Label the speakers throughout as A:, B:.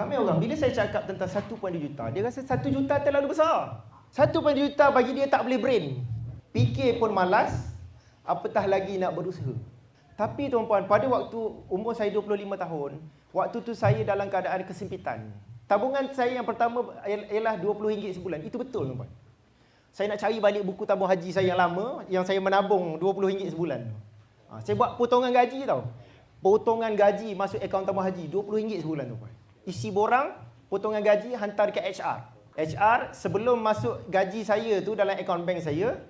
A: Ramai orang, bila saya cakap tentang 1.2 juta, dia rasa 1 juta terlalu besar. 1.2 juta bagi dia tak boleh brain. Fikir pun malas, apatah lagi nak berusaha. Tapi tuan-puan, pada waktu umur saya 25 tahun, waktu tu saya dalam keadaan kesempitan. Tabungan saya yang pertama ialah RM20 sebulan. Itu betul tuan-puan. Saya nak cari balik buku tabung haji saya yang lama, yang saya menabung RM20 sebulan. Saya buat potongan gaji tau. Potongan gaji masuk akaun tabung haji, RM20 sebulan tuan-puan. Isi borang, potongan gaji hantar ke HR. HR sebelum masuk gaji saya tu dalam akaun bank saya,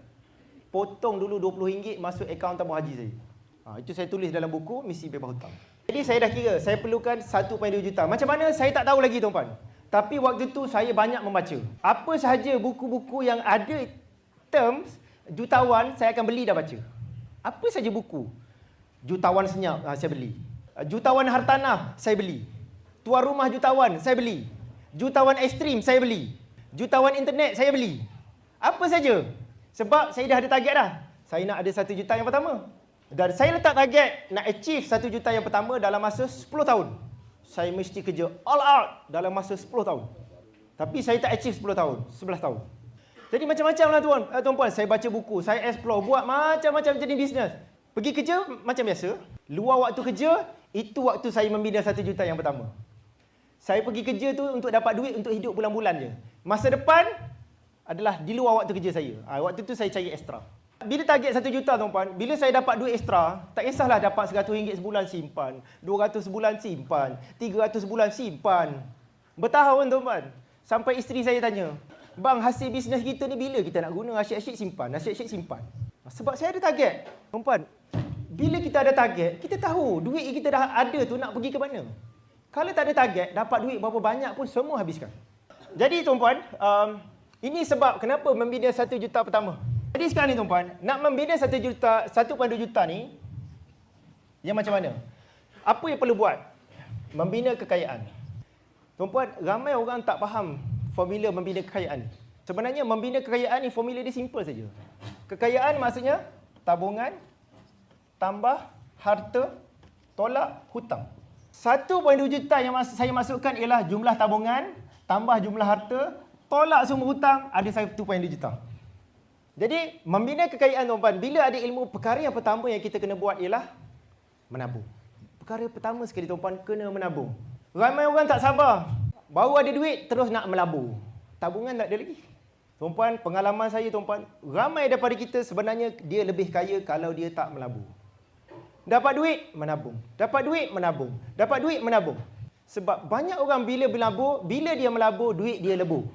A: potong dulu RM20 masuk akaun tabung haji saya. Itu saya tulis dalam buku Misi Bebas Hutang. Jadi saya dah kira, saya perlukan 1.2 juta. Macam mana saya tak tahu lagi tuan-puan. Tapi waktu tu saya banyak membaca. Apa sahaja buku-buku yang ada terms jutawan, saya akan beli dah baca. Apa saja buku. Jutawan Senyap, saya beli. Jutawan Hartanah, saya beli. Tuan Rumah Jutawan, saya beli. Jutawan Ekstrim, saya beli. Jutawan Internet, saya beli. Apa saja. Sebab saya dah ada target dah. Saya nak ada 1 juta yang pertama. Dan saya letak target nak achieve 1 juta yang pertama dalam masa 10 tahun. Saya mesti kerja all out dalam masa 10 tahun. Tapi saya tak achieve 10 tahun, 11 tahun. Jadi macam-macam lah tuan-puan. Saya baca buku, saya explore, buat macam-macam jenis bisnes. Pergi kerja macam biasa. Luar waktu kerja, itu waktu saya membina 1 juta yang pertama. Saya pergi kerja tu untuk dapat duit untuk hidup bulan-bulan je. Masa depan adalah di luar waktu kerja saya. Waktu tu saya cari extra. Bila target 1 juta tuan-puan, bila saya dapat duit ekstra, tak kisahlah dapat RM100 sebulan simpan, RM200 sebulan simpan, RM300 sebulan simpan. Bertahun tuan-puan. Sampai isteri saya tanya, "Bang, hasil bisnes kita ni bila kita nak guna? Asyik-asyik simpan, asyik-asyik simpan." Sebab saya ada target. Tuan-puan, bila kita ada target, kita tahu duit kita dah ada tu nak pergi ke mana. Kalau tak ada target, dapat duit berapa banyak pun semua habiskan. Jadi tuan-puan, ini sebab kenapa membina 1 juta pertama. Jadi sekarang ni tuan-puan, nak membina 1.2 juta ni, yang macam mana? Apa yang perlu buat? Membina kekayaan. Tuan-puan, ramai orang tak faham formula membina kekayaan. Sebenarnya membina kekayaan ni formula dia simple saja. Kekayaan maksudnya tabungan tambah harta tolak hutang. 1.2 juta yang saya masukkan ialah jumlah tabungan tambah jumlah harta tolak semua hutang, ada 1.2 juta. Jadi, membina kekayaan tuan-puan, bila ada ilmu, perkara yang pertama yang kita kena buat ialah menabung. Perkara pertama sekali tuan-puan, kena menabung. Ramai orang tak sabar. Baru ada duit, terus nak melabur. Tabungan tak ada lagi. Tuan-puan, pengalaman saya tuan-puan, ramai daripada kita sebenarnya dia lebih kaya kalau dia tak melabur. Dapat duit, menabung. Dapat duit, menabung. Dapat duit, menabung. Sebab banyak orang bila melabur, bila dia melabur, duit dia lebur.